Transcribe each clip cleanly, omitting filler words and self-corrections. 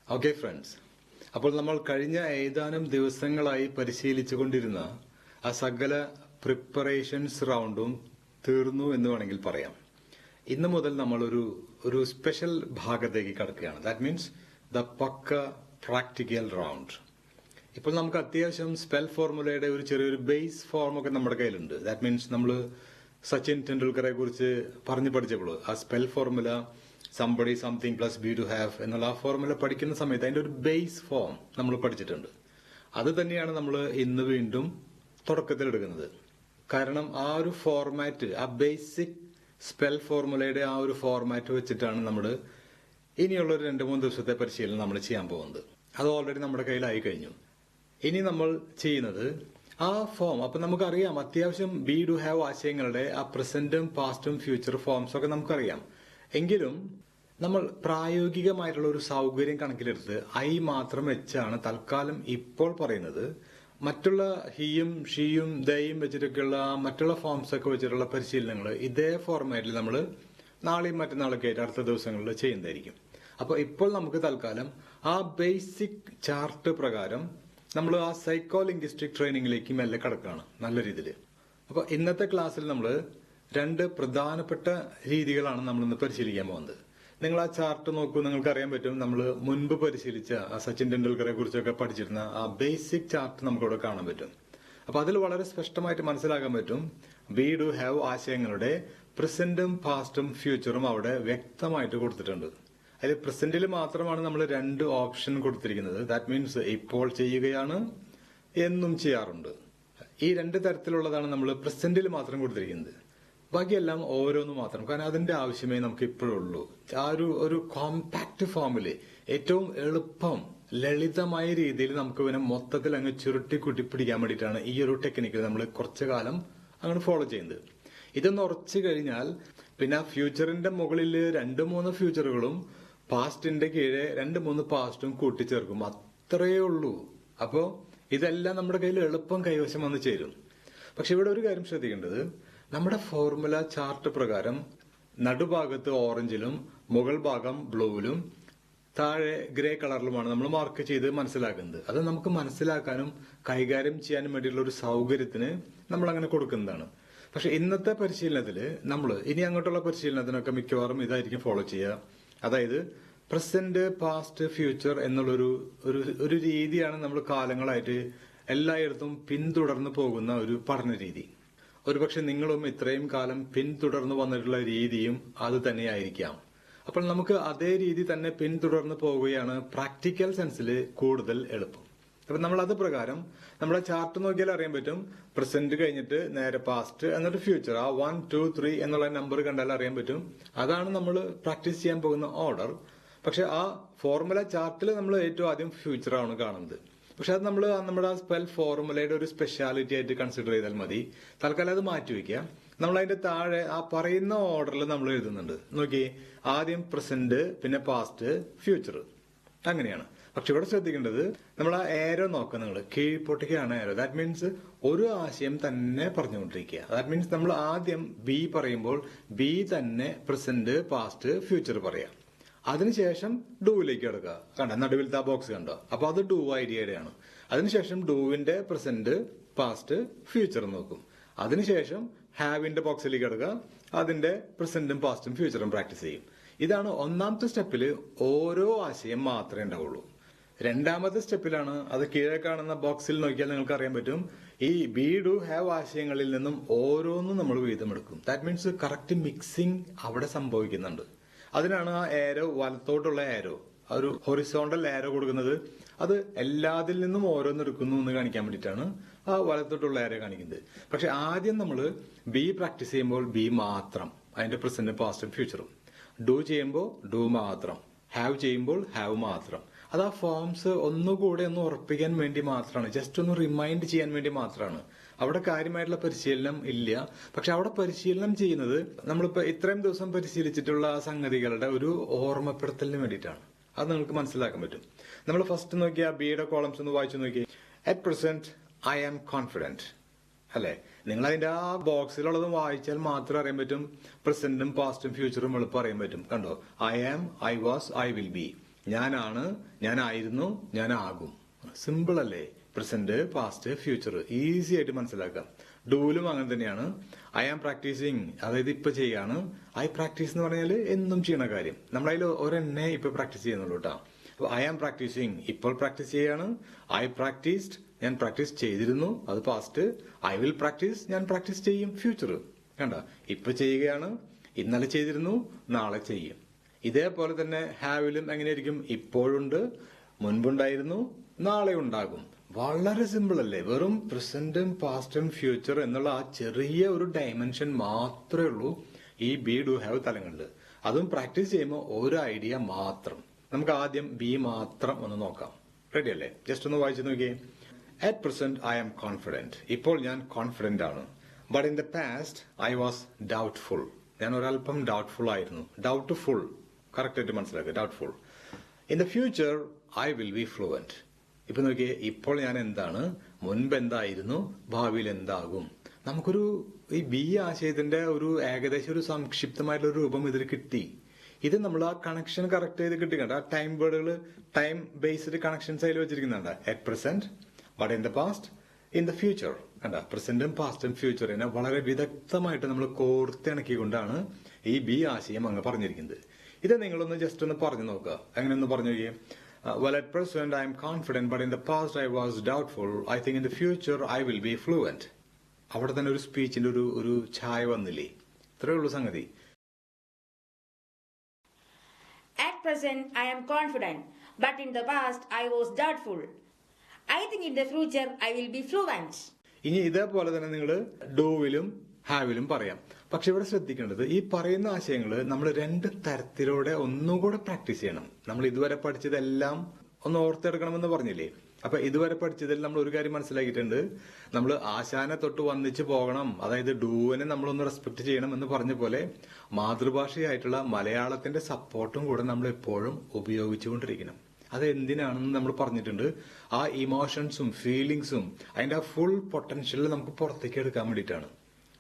Okay friends, അപ്പോൾ നമ്മൾ കഴിഞ്ഞ ഏതാനും ദിവസങ്ങളായി പരിശീലിച്ചു കൊണ്ടിരുന്ന ആ സകല പ്രിപ്പറേഷൻസ് റൗണ്ടും തീർന്നു എന്ന് വേണമെങ്കിൽ പറയാം. ഇന്ന് മുതൽ നമ്മൾ ഒരു സ്പെഷ്യൽ ഭാഗത്തേക്ക് കടക്കുകയാണ്. That means the pakka practical round. ഇപ്പോൾ നമുക്ക് അത്യാവശ്യം സ്പെൽ ഫോർമുലയുടെ ഒരു ചെറിയൊരു ബേസ് ഫോം ഒക്കെ നമ്മുടെ കയ്യിലുണ്ട്. ദാറ്റ് മീൻസ് നമ്മൾ സച്ചിൻ ടെണ്ടുൽക്കറെ കുറിച്ച് പറഞ്ഞു പഠിച്ചപ്പോൾ ആ spell formula somebody something plus be to have എന്നുള്ള ആ ഫോർമുല പഠിക്കുന്ന സമയത്ത് അതിന്റെ ഒരു ബേസ് ഫോം നമ്മൾ പഠിച്ചിട്ടുണ്ട്. അത് തന്നെയാണ് നമ്മൾ ഇന്ന് വീണ്ടും തുടക്കത്തിൽ എടുക്കുന്നത്. കാരണം ആ ഒരു ഫോർമാറ്റ്, ആ ബേസിക് സ്പെൽ ഫോർമുലയുടെ ആ ഒരു ഫോർമാറ്റ് വെച്ചിട്ടാണ് നമ്മൾ ഇനിയുള്ള ഒരു 2-3 ദിവസത്തെ പരിശീലനം നമ്മൾ ചെയ്യാൻ പോകുന്നത്. അത് ഓൾറെഡി നമ്മുടെ കയ്യിലായി കഴിഞ്ഞു. ഇനി നമ്മൾ ചെയ്യുന്നത് ആ ഫോം. അപ്പൊ നമുക്കറിയാം അത്യാവശ്യം ബി ഡു ഹാവ് ആശയങ്ങളുടെ ആ പ്രസന്റും പാസ്റ്റും ഫ്യൂച്ചർ ഫോംസ് ഒക്കെ നമുക്കറിയാം. എങ്കിലും നമ്മൾ പ്രായോഗികമായിട്ടുള്ള ഒരു സൗകര്യം കണക്കിലെടുത്ത് ഐ മാത്രം വെച്ചാണ് തൽക്കാലം ഇപ്പോൾ പറയുന്നത്. മറ്റുള്ള ഹീയും ഷീയും ദയും വെച്ചിട്ടൊക്കെയുള്ള മറ്റുള്ള ഫോംസ് ഒക്കെ വെച്ചിട്ടുള്ള പരിശീലനങ്ങൾ ഇതേ ഫോർമാറ്റിൽ നമ്മൾ നാളെയും മറ്റന്നാളൊക്കെ ആയിട്ട് അടുത്ത ദിവസങ്ങളിൽ ചെയ്യുന്നതായിരിക്കും. അപ്പോൾ ഇപ്പോൾ നമുക്ക് തൽക്കാലം ആ ബേസിക് ചാർട്ട് പ്രകാരം നമ്മൾ ആ സൈക്കോ ലിംഗ്വിസ്റ്റിക് ട്രെയിനിങ്ങിലേക്ക് മെല്ലെ കടക്കുകയാണ് നല്ല രീതിയിൽ. അപ്പോൾ ഇന്നത്തെ ക്ലാസ്സിൽ നമ്മൾ 2 പ്രധാനപ്പെട്ട രീതികളാണ് നമ്മൾ ഇന്ന് പരിശീലിക്കാൻ പോകുന്നത്. നിങ്ങൾ ആ ചാർട്ട് നോക്കൂ, നിങ്ങൾക്ക് അറിയാൻ പറ്റും നമ്മൾ മുൻപ് പരിശീലിച്ച സച്ചിൻ ടെണ്ടുൽക്കറെ കുറിച്ചൊക്കെ പഠിച്ചിരുന്ന ആ ബേസിക് ചാർട്ട് നമുക്കിവിടെ കാണാൻ പറ്റും. അപ്പൊ അതിൽ വളരെ സ്പഷ്ടമായിട്ട് മനസ്സിലാക്കാൻ പറ്റും ബി ഡു ഹാവ് ആശയങ്ങളുടെ പ്രസന്റും പാസ്റ്റും ഫ്യൂച്ചറും അവിടെ വ്യക്തമായിട്ട് കൊടുത്തിട്ടുണ്ട്. അതിൽ പ്രസന്റിൽ മാത്രമാണ് നമ്മൾ 2 ഓപ്ഷൻ കൊടുത്തിരിക്കുന്നത്. ദാറ്റ് മീൻസ് ഇപ്പോൾ ചെയ്യുകയാണ്, എന്നും ചെയ്യാറുണ്ട്. ഈ 2 തരത്തിലുള്ളതാണ് നമ്മൾ പ്രസന്റിൽ മാത്രം കൊടുത്തിരിക്കുന്നത്. ബാക്കിയെല്ലാം ഓരോന്ന് മാത്രം. കാരണം അതിന്റെ ആവശ്യമേ നമുക്ക് ഇപ്പോഴുള്ളൂ. ആ ഒരു കോമ്പാക്ട് ഫോമില് ഏറ്റവും എളുപ്പം ലളിതമായ രീതിയിൽ നമുക്ക് ഇവനെ മൊത്തത്തിൽ അങ്ങ് ചുരുട്ടി കുട്ടിപ്പിടിക്കാൻ വേണ്ടിയിട്ടാണ് ഈ ഒരു ടെക്നിക്ക് നമ്മൾ കുറച്ചു കാലം അങ്ങനെ ഫോളോ ചെയ്യുന്നത്. ഇതൊന്ന് ഉറച്ചു കഴിഞ്ഞാൽ പിന്നെ ആ ഫ്യൂച്ചറിന്റെ മുകളിൽ 2-3 ഫ്യൂച്ചറുകളും പാസ്റ്റിന്റെ കീഴെ 2-3 പാസ്റ്റും കൂട്ടിച്ചേർക്കും. അത്രയേ ഉള്ളൂ. അപ്പോ ഇതെല്ലാം നമ്മുടെ കയ്യിൽ എളുപ്പം കൈവശം വന്ന് ചേരും. പക്ഷെ ഇവിടെ ഒരു കാര്യം ശ്രദ്ധിക്കേണ്ടത്, നമ്മുടെ ഫോർമുല ചാർട്ട് പ്രകാരം നടുഭാഗത്ത് ഓറഞ്ചിലും മുകൾ ഭാഗം ബ്ലൂവിലും താഴെ ഗ്രേ കളറിലുമാണ് നമ്മൾ മാർക്ക് ചെയ്ത് മനസ്സിലാക്കുന്നത്. അത് നമുക്ക് മനസ്സിലാക്കാനും കൈകാര്യം ചെയ്യാനും വേണ്ടിയുള്ള ഒരു സൗകര്യത്തിന് നമ്മൾ അങ്ങനെ കൊടുക്കുന്നതാണ്. പക്ഷെ ഇന്നത്തെ പരിശീലനത്തില് നമ്മൾ ഇനി അങ്ങോട്ടുള്ള പരിശീലനത്തിനൊക്കെ മിക്കവാറും ഇതായിരിക്കും ഫോളോ ചെയ്യുക. അതായത് പ്രസന്റ് പാസ്റ്റ് ഫ്യൂച്ചർ എന്നുള്ളൊരു രീതിയാണ് നമ്മൾ കാലങ്ങളായിട്ട് എല്ലായിടത്തും പിന്തുടർന്ന് പോകുന്ന ഒരു പഠന രീതി. ഒരുപക്ഷെ നിങ്ങളും ഇത്രയും കാലം പിന്തുടർന്ന് വന്നിട്ടുള്ള രീതിയും അത് തന്നെയായിരിക്കാം. അപ്പോൾ നമുക്ക് അതേ രീതി തന്നെ പിന്തുടർന്ന് പോവുകയാണ് പ്രാക്ടിക്കൽ സെൻസിൽ കൂടുതൽ എളുപ്പം. അപ്പൊ നമ്മൾ അത് പ്രകാരം നമ്മുടെ ചാർട്ട് നോക്കിയാൽ അറിയാൻ പറ്റും പ്രസന്റ് കഴിഞ്ഞിട്ട് നേരെ പാസ്റ്റ് എന്നിട്ട് ഫ്യൂച്ചർ. ആ 1, 2, 3 എന്നുള്ള നമ്പർ കണ്ടാൽ അറിയാൻ പറ്റും അതാണ് നമ്മൾ പ്രാക്ടീസ് ചെയ്യാൻ പോകുന്ന ഓർഡർ. പക്ഷെ ആ ഫോർമുല ചാർട്ടിൽ നമ്മൾ ഏറ്റവും ആദ്യം ഫ്യൂച്ചർ ആണ് കാണുന്നത്. പക്ഷെ അത് നമ്മൾ നമ്മുടെ ആ സ്പെൽ ഫോർമുലയുടെ ഒരു സ്പെഷ്യാലിറ്റി ആയിട്ട് കൺസിഡർ ചെയ്താൽ മതി. തൽക്കാലം അത് മാറ്റിവെക്കുക. നമ്മൾ അതിന്റെ താഴെ ആ പറയുന്ന ഓർഡറിൽ നമ്മൾ എഴുതുന്നുണ്ട്. നോക്കി, ആദ്യം പ്രസന്റ്, പിന്നെ പാസ്റ്റ്, ഫ്യൂച്ചർ, അങ്ങനെയാണ്. പക്ഷെ ഇവിടെ ശ്രദ്ധിക്കേണ്ടത് നമ്മൾ ആ ഏരോ നോക്കുക, നിങ്ങൾ കീഴ്പൊട്ടിക്കുകയാണ് ഏരോ. ദാറ്റ് മീൻസ് ഒരു ആശയം തന്നെ പറഞ്ഞുകൊണ്ടിരിക്കുക. ദാറ്റ് മീൻസ് നമ്മൾ ആദ്യം ബി പറയുമ്പോൾ ബി തന്നെ പ്രസന്റ്, പാസ്റ്റ്, ഫ്യൂച്ചർ പറയാം. അതിനുശേഷം ഡൂവിലേക്ക് കിടക്കുക. കണ്ട നടുവിലത്തെ ആ ബോക്സ് കണ്ടോ? അപ്പൊ അത് ഡൂ ഐഡിയയുടെയാണ്. അതിനുശേഷം ഡൂവിന്റെ പ്രസന്റ്, പാസ്റ്റ്, ഫ്യൂച്ചർ നോക്കും. അതിനുശേഷം ഹാവിന്റെ ബോക്സിലേക്ക് കിടക്കുക. അതിന്റെ പ്രസന്റും പാസ്റ്റും ഫ്യൂച്ചറും പ്രാക്ടീസ് ചെയ്യും. ഇതാണ് ഒന്നാമത്തെ സ്റ്റെപ്പിൽ ഓരോ ആശയം മാത്രമേ ഉണ്ടാവുള്ളൂ. രണ്ടാമത്തെ സ്റ്റെപ്പിലാണ് അത് കീഴെ കാണുന്ന ബോക്സിൽ നോക്കിയാൽ നിങ്ങൾക്ക് അറിയാൻ പറ്റും ഈ ബി ഡു ഹാവ് ആശയങ്ങളിൽ നിന്നും ഓരോന്നും നമ്മൾ വീതമെടുക്കും. ദാറ്റ് മീൻസ് കറക്റ്റ് മിക്സിംഗ് അവിടെ സംഭവിക്കുന്നുണ്ട്. അതിനാണ് ആ ഏരോ, വലത്തോട്ടുള്ള ഏരോ, ഒരു ഹൊറിസോണ്ടൽ ഏരോ കൊടുക്കുന്നത്. അത് എല്ലാത്തിൽ നിന്നും ഓരോന്നെടുക്കുന്നു എന്ന് കാണിക്കാൻ വേണ്ടിയിട്ടാണ് ആ വലത്തോട്ടുള്ള ഏരോ കാണിക്കുന്നത്. പക്ഷെ ആദ്യം നമ്മൾ ബി പ്രാക്ടീസ് ചെയ്യുമ്പോൾ ബി മാത്രം, അതിന്റെ പ്രസന്റും പാസ്റ്റും ഫ്യൂച്ചറും. ഡു ചെയ്യുമ്പോൾ ഡു മാത്രം, ഹാവ് ചെയ്യുമ്പോൾ ഹാവ് മാത്രം. അത് ആ ഫോംസ് ഒന്നുകൂടെ ഒന്ന് ഉറപ്പിക്കാൻ വേണ്ടി മാത്രമാണ്, ജസ്റ്റ് ഒന്ന് റിമൈൻഡ് ചെയ്യാൻ വേണ്ടി മാത്രമാണ്. അവിടെ കാര്യമായിട്ടുള്ള പരിശീലനം ഇല്ല. പക്ഷെ അവിടെ പരിശീലനം ചെയ്യുന്നത് നമ്മളിപ്പോ ഇത്രയും ദിവസം പരിശീലിച്ചിട്ടുള്ള സംഗതികളുടെ ഒരു ഓർമ്മപ്പെടുത്തലിന് വേണ്ടിയിട്ടാണ്. അത് നിങ്ങൾക്ക് മനസ്സിലാക്കാൻ പറ്റും. നമ്മൾ ഫസ്റ്റ് നോക്കിയ ബിയുടെ കോളംസ് ഒന്ന് വായിച്ചു നോക്കി. At present I am confident, അല്ലെ? നിങ്ങൾ അതിന്റെ ആ ബോക്സിലുള്ളത് വായിച്ചാൽ മാത്രം അറിയാൻ പറ്റും പ്രസന്റും പാസ്റ്റും ഫ്യൂച്ചറും എളുപ്പം അറിയാൻ പറ്റും. കണ്ടോ? I am, I was, I will be. ഞാനാണ്, ഞാനായിരുന്നു, ഞാനാകും. സിമ്പിൾ അല്ലേ? പ്രസന്റ്, പാസ്റ്റ്, ഫ്യൂച്ചർ ഈസി ആയിട്ട് മനസ്സിലാക്കാം. ഡൂലും അങ്ങനെ തന്നെയാണ്. ഐ ആം പ്രാക്ടീസിങ്, അതായത് ഇപ്പൊ ചെയ്യാണ്. ഐ പ്രാക്ടീസ് എന്ന് പറഞ്ഞാൽ എന്നും ചെയ്യണ കാര്യം. നമ്മളതിൽ ഒരെണ്ണേ ഇപ്പൊ പ്രാക്ടീസ് ചെയ്യുന്നുള്ളൂ കേട്ടോ. അപ്പൊ ഐ ആം പ്രാക്ടീസിങ്, ഇപ്പോൾ പ്രാക്ടീസ് ചെയ്യാണ്. ഐ പ്രാക്ടീസ്ഡ്, ഞാൻ പ്രാക്ടീസ് ചെയ്തിരുന്നു, അത് പാസ്റ്റ്. ഐ വിൽ പ്രാക്ടീസ്, ഞാൻ പ്രാക്ടീസ് ചെയ്യും, ഫ്യൂച്ചർ. കണ്ട, ഇപ്പൊ ചെയ്യുകയാണ്, ഇന്നലെ ചെയ്തിരുന്നു, നാളെ ചെയ്യും. ഇതേപോലെ തന്നെ ഹാവിലും എങ്ങനെയായിരിക്കും? ഇപ്പോഴുണ്ട്, മുൻപുണ്ടായിരുന്നു, നാളെ ഉണ്ടാകും. വളരെ സിമ്പിൾ അല്ലേ? വെറും പ്രസന്റും പാസ്റ്റും ഫ്യൂച്ചർ എന്നുള്ള ആ ചെറിയ ഒരു ഡയമെൻഷൻ മാത്രമേ ഉള്ളൂ ഈ ബി ഡു ഹാവ് തലങ്ങളിൽ. അതും പ്രാക്ടീസ് ചെയ്യുമ്പോൾ ഒരു ഐഡിയ മാത്രം. നമുക്ക് ആദ്യം ബി മാത്രം ഒന്ന് നോക്കാം. റെഡി അല്ലേ? ജസ്റ്റ് ഒന്ന് വായിച്ചു നോക്കിയേ. At present I am confident, ഇപ്പോൾ ഞാൻ കോൺഫിഡന്റ് ആണ്. But in the past I was doubtful, ഞാൻ ഒരല്പം ഡൗട്ട്ഫുൾ ആയിരുന്നു. ഡൗട്ട്ഫുൾ കറക്റ്റ് ആയിട്ട് മനസ്സിലാക്കുക, doubtful. In the future I will be fluent. ഇപ്പൊ നോക്കിയേ, ഇപ്പോൾ ഞാൻ എന്താണ്, മുൻപ് എന്തായിരുന്നു, ഭാവിയിൽ എന്താകും. നമുക്കൊരു ഈ ബി ആശയത്തിന്റെ ഒരു ഏകദേശം ഒരു സംക്ഷിപ്തമായിട്ടുള്ള രൂപം ഇതിൽ കിട്ടി. ഇത് നമ്മൾ ആ കണക്ഷൻ കറക്റ്റ് ചെയ്ത് കിട്ടിക്കണ്ട. ആ ടൈം വേർഡുകൾ, ടൈം ബേസ്ഡ് കണക്ഷൻസ് അതിൽ വെച്ചിരിക്കുന്നുണ്ട്. At present, but in the past, in the future. കണ്ട, പ്രസന്റും പാസ്റ്റും ഫ്യൂച്ചറിനെ വളരെ വിദഗ്ധമായിട്ട് നമ്മൾ കോർത്തിണക്കിക്കൊണ്ടാണ് ഈ ബി ആശയം അങ്ങ് പറഞ്ഞിരിക്കുന്നത്. ഇത് നിങ്ങളൊന്ന് ജസ്റ്റ് ഒന്ന് പറഞ്ഞു നോക്കുക. എങ്ങനെയൊന്ന് പറഞ്ഞു നോക്കിയേ. Well, at present I am confident, but in the past I was doubtful. I think in the future I will be fluent. അവിടെ തന്നെ ഒരു സ്പീച്ചിന്റെ ഒരു ഛായ വന്നില്ലേ? ഇത്രയേ ഉള്ളൂ സംഗതി. At present I am confident, but in the past I was doubtful. I think in the future I will be fluent. ഇനി ഇതേപോലെ തന്നെ നിങ്ങൾ ഡൂവിലും ഹാവിലും പറയാം. പക്ഷെ ഇവിടെ ശ്രദ്ധിക്കേണ്ടത്, ഈ പറയുന്ന ആശയങ്ങൾ നമ്മൾ രണ്ട് തരത്തിലൂടെ ഒന്നുകൂടെ പ്രാക്ടീസ് ചെയ്യണം. നമ്മൾ ഇതുവരെ പഠിച്ചതെല്ലാം ഒന്ന് ഓർത്തെടുക്കണമെന്ന് പറഞ്ഞില്ലേ? അപ്പൊ ഇതുവരെ പഠിച്ചതിൽ നമ്മൾ ഒരു കാര്യം മനസ്സിലാക്കിയിട്ടുണ്ട്. നമ്മൾ ആശാനെ തൊട്ട് വന്നിച്ച് പോകണം, അതായത് ഡൂവിനെ നമ്മളൊന്ന് റെസ്പെക്ട് ചെയ്യണം എന്ന് പറഞ്ഞ പോലെ മാതൃഭാഷയായിട്ടുള്ള മലയാളത്തിന്റെ സപ്പോർട്ടും കൂടെ നമ്മൾ എപ്പോഴും ഉപയോഗിച്ചുകൊണ്ടിരിക്കണം. അത് എന്തിനാണെന്ന് നമ്മൾ പറഞ്ഞിട്ടുണ്ട്. ആ ഇമോഷൻസും ഫീലിങ്സും അതിന്റെ ആ ഫുൾ പൊട്ടൻഷ്യൽ നമുക്ക് പുറത്തേക്ക് എടുക്കാൻ വേണ്ടിയിട്ടാണ്.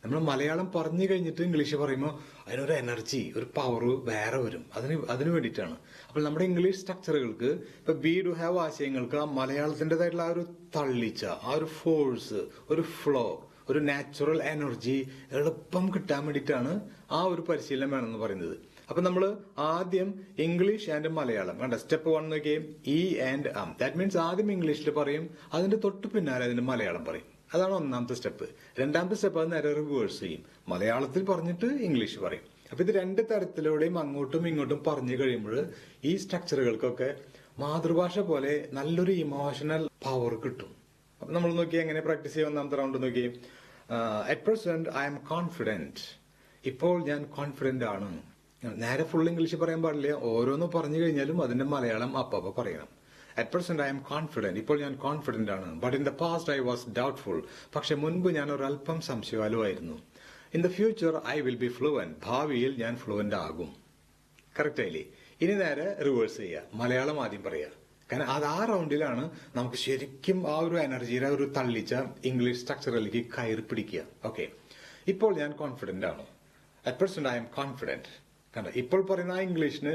നമ്മൾ മലയാളം പറഞ്ഞു കഴിഞ്ഞിട്ട് ഇംഗ്ലീഷ് പറയുമ്പോൾ അതിനൊരു എനർജി, ഒരു പവർ വേറെ വരും. അതിന് വേണ്ടിയിട്ടാണ്. അപ്പോൾ നമ്മുടെ ഇംഗ്ലീഷ് സ്ട്രക്ചറുകൾക്ക്, ഇപ്പൊ ബി ഡു ഹാവ് ആശയങ്ങൾക്ക് ആ മലയാളത്തിൻ്റെതായിട്ടുള്ള ആ ഒരു തള്ളിച്ച, ആ ഒരു ഫോഴ്സ്, ഒരു ഫ്ലോ, ഒരു നാച്ചുറൽ എനർജി എളുപ്പം കിട്ടാൻ വേണ്ടിയിട്ടാണ് ആ ഒരു പരിശീലനം വേണമെന്ന് പറയുന്നത്. അപ്പൊ നമ്മൾ ആദ്യം ഇംഗ്ലീഷ് ആൻഡ് മലയാളം കണ്ട സ്റ്റെപ്പ് 1 നോക്കിയേ. I and am, that means ആദ്യം ഇംഗ്ലീഷിൽ പറയും, അതിന്റെ തൊട്ട് പിന്നാലെ അതിന്റെ മലയാളം പറയും. അതാണ് ഒന്നാമത്തെ സ്റ്റെപ്പ്. രണ്ടാമത്തെ സ്റ്റെപ്പ് അത് നേരെ റിവേഴ്സ് ചെയ്യും. മലയാളത്തിൽ പറഞ്ഞിട്ട് ഇംഗ്ലീഷ് പറയും. അപ്പൊ ഇത് രണ്ട് തരത്തിലൂടെയും അങ്ങോട്ടും ഇങ്ങോട്ടും പറഞ്ഞു കഴിയുമ്പോൾ ഈ സ്ട്രക്ചറുകൾക്കൊക്കെ മാതൃഭാഷ പോലെ നല്ലൊരു ഇമോഷണൽ പവർ കിട്ടും. അപ്പൊ നമ്മൾ നോക്കി എങ്ങനെ പ്രാക്ടീസ് ചെയ്യാം. ഒന്നാമത്തെ റൗണ്ട് നോക്കി. At present I am confident, ഇപ്പോൾ ഞാൻ കോൺഫിഡന്റ് ആണ്. നേരെ ഫുൾ ഇംഗ്ലീഷ് പറയാൻ പാടില്ല. ഓരോന്ന് പറഞ്ഞു കഴിഞ്ഞാലും അതിന്റെ മലയാളം അപ്പ പറയണം. At present I am confident, ഇപ്പോൾ ഞാൻ കോൺഫിഡന്റ് ആണ്. But in the past I was doubtful, പക്ഷെ മുൻപ് ഞാൻ ഒരല്പം സംശയവാലുമായിരുന്നു. In the future I will be fluent, ഭാവിയിൽ ഞാൻ ഫ്ലുവന്റ് ആകും. കറക്റ്റ് ആയില്ലേ? ഇനി നേരെ റിവേഴ്സ് ചെയ്യുക. മലയാളം ആദ്യം പറയുക. കാരണം അത് ആ റൗണ്ടിലാണ് നമുക്ക് ശരിക്കും ആ ഒരു എനർജിയുടെ ഒരു തള്ളിച്ച ഇംഗ്ലീഷ് സ്ട്രക്ചറിലേക്ക് കയറി പിടിക്കുക. ഓക്കെ, ഇപ്പോൾ ഞാൻ കോൺഫിഡന്റ് ആണ്. At present I am confident. കണ്ട, ഇപ്പോൾ പറയുന്ന ആ ഇംഗ്ലീഷിന്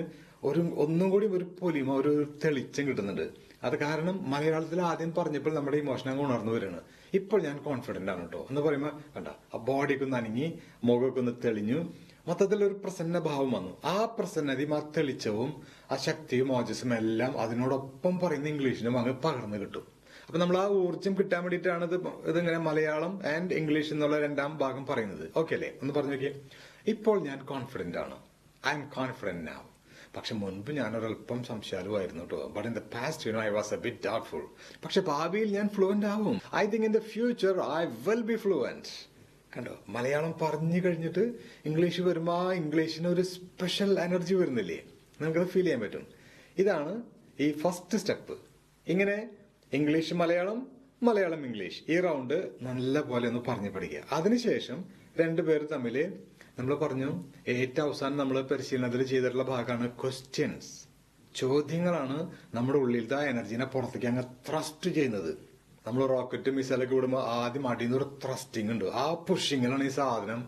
ഒന്നും കൂടി ഒരു പൊലിമ, ഒരു തെളിച്ചം കിട്ടുന്നുണ്ട്. അത് കാരണം മലയാളത്തിൽ ആദ്യം പറഞ്ഞപ്പോൾ നമ്മുടെ ഇമോഷൻ അങ്ങ് ഉണർന്നു വരികയാണ്. ഇപ്പോൾ ഞാൻ കോൺഫിഡന്റ് ആണ് കേട്ടോ എന്ന് പറയുമ്പോൾ കണ്ട, ആ ബോഡിയൊക്കെ ഒന്ന് അനങ്ങി, മുഖമൊക്കെ ഒന്ന് തെളിഞ്ഞു, മൊത്തത്തിൽ ഒരു പ്രസന്ന ഭാവം വന്നു. ആ പ്രസന്നതയും ആ തെളിച്ചവും ആ ശക്തിയും ഓജസ്സും എല്ലാം അതിനോടൊപ്പം പറയുന്ന ഇംഗ്ലീഷിനും അങ്ങ് പകർന്നു കിട്ടും. അപ്പൊ നമ്മൾ ആ ഊർജ്ജം കിട്ടാൻ വേണ്ടിയിട്ടാണ് ഇതിങ്ങനെ മലയാളം ആൻഡ് ഇംഗ്ലീഷ് എന്നുള്ള രണ്ടാം ഭാഗം പറയുന്നത്. ഓക്കെ അല്ലേ? ഒന്ന് പറഞ്ഞു നോക്കിയേ. ഇപ്പോൾ ഞാൻ കോൺഫിഡന്റ് ആണ്. I am confident now. പക്ഷെ മുൻപ് ഞാൻ ഒരല്പം സംശയാലുമായിരുന്നു കേട്ടോ. But in the past I was a bit doubtful. പക്ഷെ ഭാവിയിൽ ഞാൻ ഫ്ലുവന്റ് ആവും. I think in the future I will be fluent. കണ്ടോ, മലയാളം പറഞ്ഞു കഴിഞ്ഞിട്ട് ഇംഗ്ലീഷ് വരുമ്പോൾ ആ ഇംഗ്ലീഷിന് ഒരു സ്പെഷ്യൽ എനർജി വരുന്നില്ലേ? നമുക്കത് ഫീൽ ചെയ്യാൻ പറ്റും. ഇതാണ് ഈ ഫസ്റ്റ് സ്റ്റെപ്പ്. ഇങ്ങനെ ഇംഗ്ലീഷ് മലയാളം, മലയാളം ഇംഗ്ലീഷ്, ഈ റൗണ്ട് നല്ല പോലെ ഒന്ന് പറഞ്ഞു പഠിക്കുക. അതിനുശേഷം രണ്ടുപേർ തമ്മിൽ നമ്മൾ പറഞ്ഞു, ഏറ്റവും അവസാനം നമ്മൾ പരിശീലനത്തിൽ ചെയ്തിട്ടുള്ള ഭാഗമാണ് ക്വസ്റ്റ്യൻസ്. ചോദ്യങ്ങളാണ് നമ്മുടെ ഉള്ളിലത്തെ ആ എനർജിനെ പുറത്തേക്ക് അങ്ങ് ത്രസ്റ്റ് ചെയ്യുന്നത്. നമ്മൾ റോക്കറ്റ് മിസൈലൊക്കെ വിടുമ്പോൾ ആദ്യം അടിയുന്ന ഒരു ത്രസ്റ്റിംഗ് ഉണ്ട്. ആ പുഷിങ്ങിലാണ് ഈ സാധനം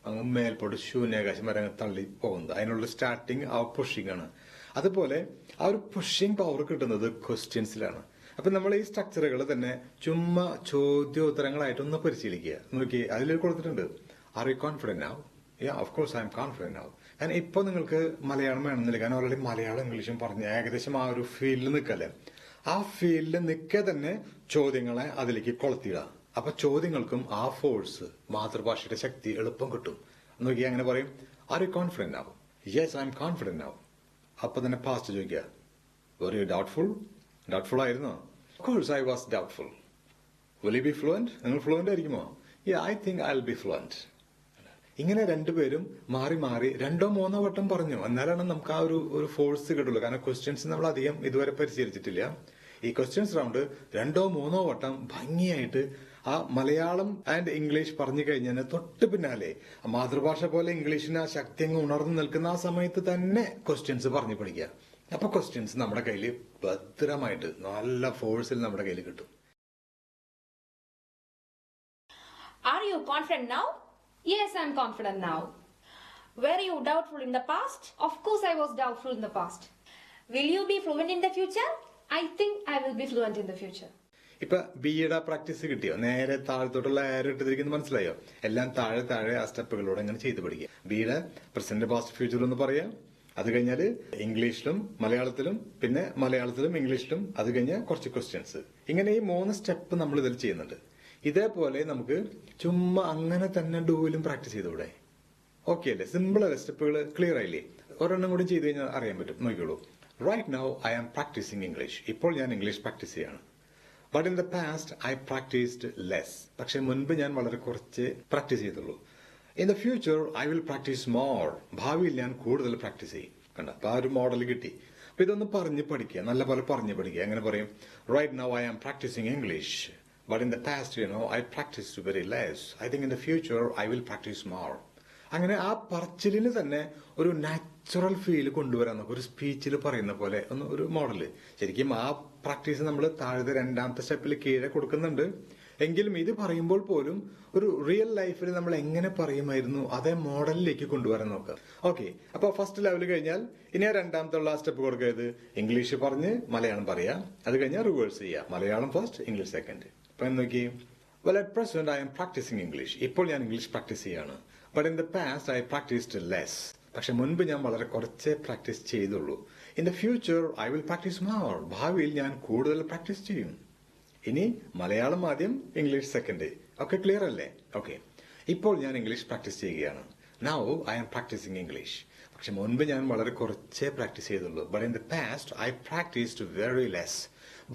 അങ്ങ് മേൽപോട്ട് ശൂന്യാകാശം വരെ അങ്ങ് തള്ളി പോകുന്നത്. അതിനുള്ള സ്റ്റാർട്ടിങ് ആ പുഷിംഗ് ആണ്. അതുപോലെ ആ ഒരു പുഷിംഗ് പവർ കിട്ടുന്നത് ക്വസ്റ്റ്യൻസിലാണ്. അപ്പൊ നമ്മൾ ഈ സ്ട്രക്ചറുകൾ തന്നെ ചുമ്മാ ചോദ്യോത്തരങ്ങളായിട്ടൊന്ന് പരിശീലിക്കുക. നോക്കി അതിൽ കൊടുത്തിട്ടുണ്ട്, are you confident now? Yeah of course I am confident now. കാരണം ഇപ്പൊ നിങ്ങൾക്ക് മലയാളം വേണമെന്നില്ല, കാരണം ഓൾറെഡി മലയാളം ഇംഗ്ലീഷും പറഞ്ഞ് ഏകദേശം ആ ഒരു ഫീൽഡിൽ നിൽക്കല്ലേ. ആ ഫീൽഡിൽ നിൽക്കെ തന്നെ ചോദ്യങ്ങളെ അതിലേക്ക് കൊളത്തിയിടുക. അപ്പൊ ചോദ്യങ്ങൾക്കും ആ ഫോഴ്സ്, മാതൃഭാഷയുടെ ശക്തി എളുപ്പം കിട്ടും. നോക്കി അങ്ങനെ പറയും, are you confident now? Yes I am confident now. അപ്പൊ തന്നെ പാസ്റ്റ് ചോദിക്കുക, വെർ യു ഡൗട്ട്ഫുൾ? ഡൗട്ട്ഫുൾ ആയിരുന്നോ? Of course I was doubtful. Will you B fluent? നിങ്ങൾ ഫ്ലുവന്റ് ആയിരിക്കുമോ? യാ I think I will be fluent. ഇങ്ങനെ രണ്ടുപേരും മാറി മാറി 2-3 വട്ടം പറഞ്ഞു. എന്നാലാണ് നമുക്ക് ആ ഒരു ഫോഴ്സ് കിട്ടുള്ളൂ. കാരണം ക്വസ്റ്റ്യൻസ് നമ്മൾ അധികം ഇതുവരെ പരിശീലിച്ചിട്ടില്ല. ഈ ക്വസ്റ്റ്യൻസ് റൗണ്ട് 2-3 വട്ടം ഭംഗിയായിട്ട് ആ മലയാളം ആൻഡ് ഇംഗ്ലീഷ് പറഞ്ഞു കഴിഞ്ഞാൽ തൊട്ട് പിന്നാലെ മാതൃഭാഷ പോലെ ഇംഗ്ലീഷിന് ആ ശക്തി അങ്ങ് ഉണർന്നു നിൽക്കുന്ന ആ സമയത്ത് തന്നെ ക്വസ്റ്റ്യൻസ് പറഞ്ഞു പഠിക്കുക. അപ്പൊ ക്വസ്റ്റ്യൻസ് നമ്മുടെ കയ്യിൽ ഭദ്രമായിട്ട് നല്ല ഫോഴ്സിൽ നമ്മുടെ കയ്യിൽ കിട്ടും. Are you confident now? Yes, I'm confident now. Were you doubtful in the past? Of course, I was doubtful in the past. Will you be fluent in the future? I think I will be fluent in the future. ഇപ്പൊ ബിയുടെ practice കിട്ടിയോ? നേരെ താഴത്തോട്ടുള്ള ആരോ ഇട്ടിരിക്കുന്നത് മനസ്സിലായോ? എല്ലാം താഴെ താഴെ ആ സ്റ്റെപ്പുകളോടെ അങ്ങനെ ചെയ്ത് പഠിക്കുക. ബിയുടെ പ്രസന്റ് പാസ്റ്റ് ഫ്യൂച്ചർ എന്ന് പറയാം. അത് കഴിഞ്ഞാൽ ഇംഗ്ലീഷിലും മലയാളത്തിലും, പിന്നെ മലയാളത്തിലും ഇംഗ്ലീഷിലും, അത് കഴിഞ്ഞാൽ കുറച്ച് ക്വസ്റ്റ്യൻസ്. ഇങ്ങനെ ഈ 3 സ്റ്റെപ്പ് നമ്മൾ ഇതിൽ ചെയ്യുന്നുണ്ട്. ഇതേപോലെ നമുക്ക് ചുമ്മാ അങ്ങനെ തന്നെ ഡൂവിലും പ്രാക്ടീസ് ചെയ്തൂടെ? ഓക്കെ അല്ലേ? സിമ്പിൾ അല്ലേ? സ്റ്റെപ്പുകൾ ക്ലിയർ ആയില്ലേ? ഒരെണ്ണം കൂടി ചെയ്ത് കഴിഞ്ഞാൽ അറിയാൻ പറ്റും. നോക്കിയോളൂ. Right now I am practising English. ഇപ്പോൾ ഞാൻ ഇംഗ്ലീഷ് പ്രാക്ടീസ് ചെയ്യാണ്. But in the past I practised less. പക്ഷെ മുൻപ് ഞാൻ വളരെ കുറച്ച് പ്രാക്ടീസ് ചെയ്തുള്ളൂ. In the future I will practise more. ഭാവിയിൽ ഞാൻ കൂടുതൽ പ്രാക്ടീസ് ചെയ്യും. കണ്ട, അപ്പൊ ആ ഒരു മോഡൽ കിട്ടി. അപ്പൊ ഇതൊന്ന് പറഞ്ഞ് പഠിക്കുക, നല്ലപോലെ പറഞ്ഞ് പഠിക്കുക. എങ്ങനെ പറയും? Right now I am practising English. But in the past, I practiced very less. I think in the future, I will practice more. അങ്ങനെ ആ പറച്ചിലിന് തന്നെ ഒരു നാച്ചുറൽ ഫീൽ കൊണ്ടുവരാൻ നോക്കും. ഒരു സ്പീച്ചിൽ പറയുന്ന പോലെ ഒരു മോഡല്. ശരിക്കും ആ പ്രാക്ടീസ് നമ്മൾ താഴത്തെ 2ാമത്തെ സ്റ്റെപ്പിൽ കീഴെ കൊടുക്കുന്നുണ്ട്. എങ്കിലും ഇത് പറയുമ്പോൾ പോലും ഒരു റിയൽ ലൈഫിൽ നമ്മൾ എങ്ങനെ പറയുമായിരുന്നു അതേ മോഡലിലേക്ക് കൊണ്ടുവരാൻ നോക്കുക. ഓക്കെ, അപ്പൊ ഫസ്റ്റ് ലെവൽ കഴിഞ്ഞാൽ ഇനി 2ാമത്തെ ഉള്ള സ്റ്റെപ്പ് കൊടുക്കരുത്. ഇംഗ്ലീഷ് പറഞ്ഞ് മലയാളം പറയാം. അത് കഴിഞ്ഞാൽ റിവേഴ്സ് ചെയ്യാം. Malayalam first, English second. അപ്പൊ നോക്കി, well at present I am practising English. ഇപ്പോൾ ഞാൻ ഇംഗ്ലീഷ് പ്രാക്ടീസ് ചെയ്യാണ്. But in the past I practised less. പക്ഷെ മുൻപ് ഞാൻ വളരെ കുറച്ചേ പ്രാക്ടീസ് ചെയ്തുള്ളൂ. In the future I will practise more. ഭാവിയിൽ ഞാൻ കൂടുതൽ പ്രാക്ടീസ് ചെയ്യും. ഇനി മലയാളം ആദ്യം, ഇംഗ്ലീഷ് സെക്കൻഡ്. ഒക്കെ ക്ലിയർ അല്ലേ? ഓക്കെ, ഇപ്പോൾ ഞാൻ ഇംഗ്ലീഷ് പ്രാക്ടീസ് ചെയ്യുകയാണ്. Now I am practising English. പക്ഷെ മുൻപ് ഞാൻ വളരെ കുറച്ചേ പ്രാക്ടീസ് ചെയ്തുള്ളൂ. But in the past I practised very less.